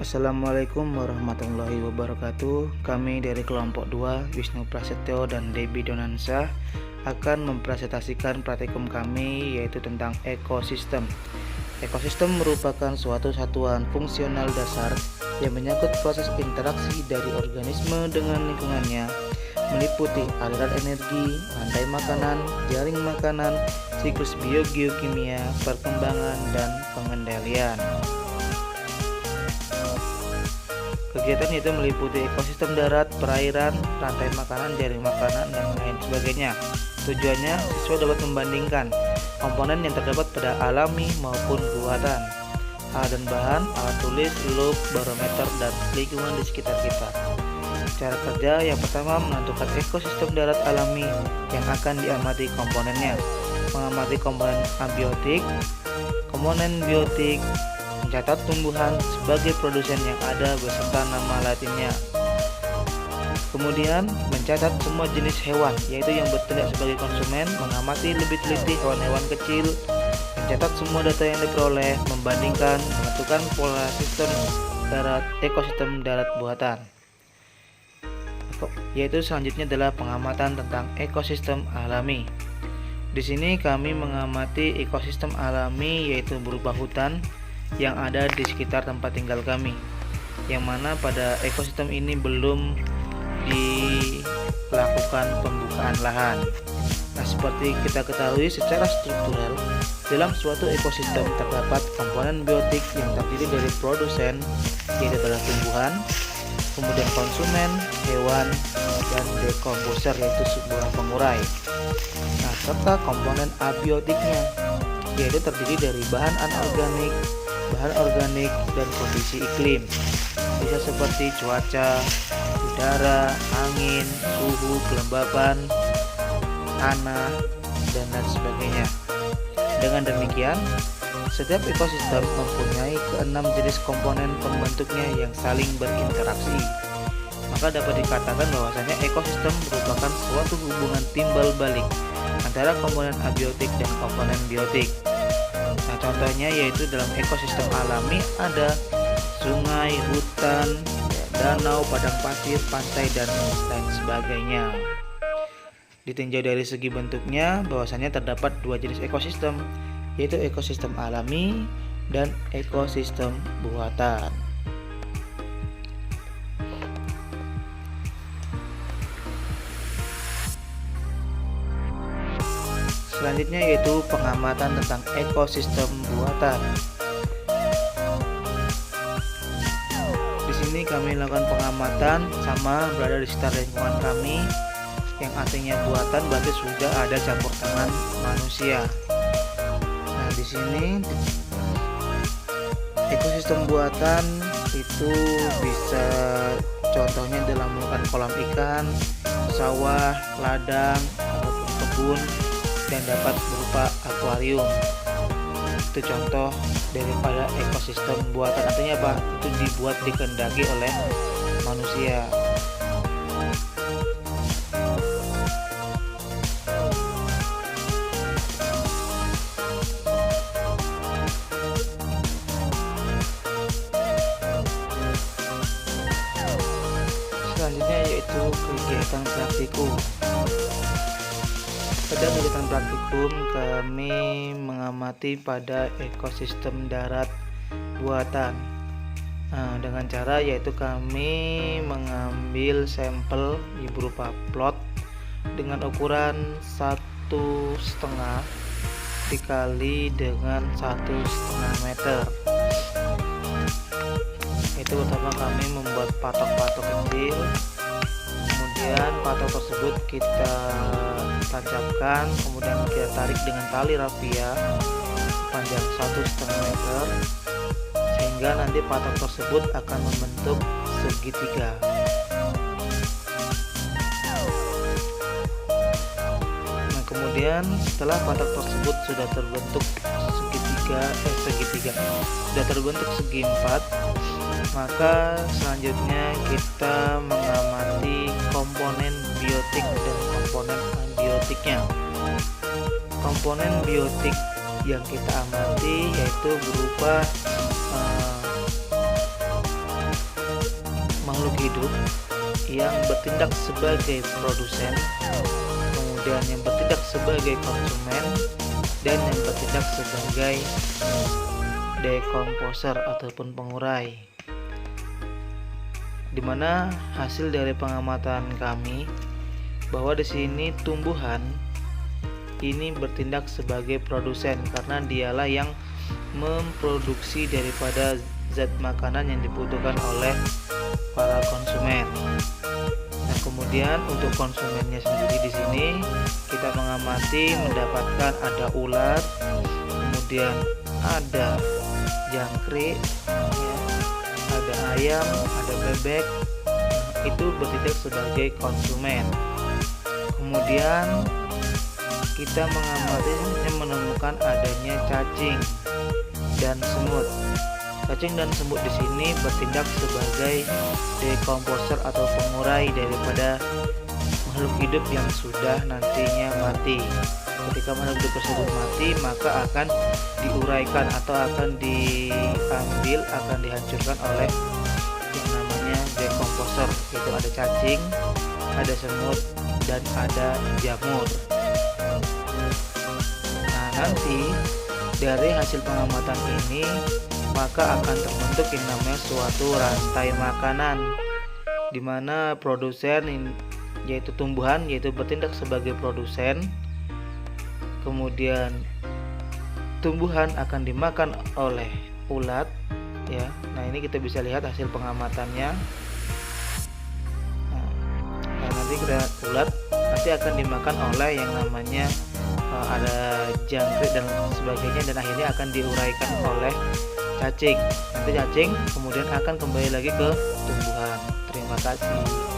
Assalamualaikum warahmatullahi wabarakatuh. Kami dari kelompok 2 Wisnu Prasetyo dan Debbie Donansyah akan mempresentasikan praktikum kami yaitu tentang ekosistem. Ekosistem merupakan suatu satuan fungsional dasar yang menyangkut proses interaksi dari organisme dengan lingkungannya, meliputi aliran energi, rantai makanan, jaring makanan, siklus biogeokimia, perkembangan, dan pengendalian. Kegiatan itu meliputi ekosistem darat, perairan, rantai makanan, jaring makanan, dan lain sebagainya. Tujuannya, siswa dapat membandingkan komponen yang terdapat pada alami maupun buatan, alat dan bahan, alat tulis, loop, barometer, dan lingkungan di sekitar kita. Cara kerja yang pertama menentukan ekosistem darat alami yang akan diamati komponennya, mengamati komponen abiotik, komponen biotik, mencatat tumbuhan sebagai produsen yang ada beserta nama latinnya. Kemudian mencatat semua jenis hewan, yaitu yang bertindak sebagai konsumen, mengamati lebih teliti hewan-hewan kecil, mencatat semua data yang diperoleh, membandingkan, menentukan pola sistem darat, ekosistem darat buatan. Yaitu selanjutnya adalah pengamatan tentang ekosistem alami. Di sini kami mengamati ekosistem alami yaitu berupa hutan yang ada di sekitar tempat tinggal kami, yang mana pada ekosistem ini belum dilakukan pembukaan lahan. Nah, seperti kita ketahui secara struktural, dalam suatu ekosistem terdapat komponen biotik yang terdiri dari produsen, yaitu adalah tumbuhan, kemudian konsumen, hewan, dan dekomposer, yaitu sebuah pengurai. Nah, serta komponen abiotiknya, yaitu terdiri dari bahan anorganik, bahan organik, dan kondisi iklim, bisa seperti cuaca, udara, angin, suhu, kelembapan, tanah, dan lain sebagainya. Dengan demikian, setiap ekosistem mempunyai keenam jenis komponen pembentuknya yang saling berinteraksi. Maka dapat dikatakan bahwasanya ekosistem merupakan suatu hubungan timbal balik antara komponen abiotik dan komponen biotik. Nah, contohnya yaitu dalam ekosistem alami ada sungai, hutan, danau, padang pasir, pantai, dan lain sebagainya. Ditinjau dari segi bentuknya, bahwasanya terdapat dua jenis ekosistem, yaitu ekosistem alami dan ekosistem buatan. Selanjutnya yaitu pengamatan tentang ekosistem buatan. Di sini kami lakukan pengamatan sama berada di sekitar lingkungan kami, yang artinya buatan berarti sudah ada campur tangan manusia. Nah, di sini ekosistem buatan itu bisa contohnya dalam melakukan kolam ikan, sawah, ladang, ataupun kebun, dan dapat berupa akuarium. Itu contoh daripada ekosistem buatan, artinya apa? Itu dibuat dikehendaki oleh manusia. Selanjutnya yaitu kegiatan praktikum. Pada kegiatan praktikum kami mengamati pada ekosistem darat buatan. Nah, dengan cara yaitu kami mengambil sampel berupa plot dengan ukuran 1,5 dikali dengan 1,5 meter. Itu pertama kami membuat patok-patok kecil, kemudian patok tersebut kita tancapkan, kemudian kita tarik dengan tali rafia panjang 1,5 meter, sehingga nanti patok tersebut akan membentuk segitiga. Nah, kemudian setelah patok tersebut sudah terbentuk sudah terbentuk segi empat, maka selanjutnya kita mengamati komponen biotik dan komponen abiotiknya. Komponen biotik yang kita amati yaitu berupa makhluk hidup yang bertindak sebagai produsen, kemudian yang bertindak sebagai konsumen, dan yang bertindak sebagai dekomposer ataupun pengurai. Dimana hasil dari pengamatan kami bahwa di sini tumbuhan ini bertindak sebagai produsen karena dialah yang memproduksi daripada zat makanan yang dibutuhkan oleh para konsumen. Nah, kemudian untuk konsumennya sendiri di sini kita mengamati mendapatkan ada ulat, kemudian ada jangkrik, ya, ada ayam, ada bebek, itu bertindak sebagai konsumen. Kemudian kita mengamati menemukan adanya cacing dan semut. Cacing dan semut di sini bertindak sebagai dekomposer atau pengurai daripada makhluk hidup yang sudah nantinya mati. Ketika makhluk hidup tersebut mati, maka akan diuraikan atau akan diambil, akan dihancurkan oleh yang namanya dekomposer, yaitu ada cacing, ada semut, dan ada jamur. Nah, nanti dari hasil pengamatan ini maka akan terbentuk yang namanya suatu rantai makanan, di mana produsen yaitu tumbuhan yaitu bertindak sebagai produsen, kemudian tumbuhan akan dimakan oleh ulat, ya. Nah, ini kita bisa lihat hasil pengamatannya. Nah, nanti ulat nanti akan dimakan oleh yang namanya ada jangkrik dan sebagainya, dan akhirnya akan diuraikan oleh cacing. Nanti cacing kemudian akan kembali lagi ke tumbuhan. Terima kasih.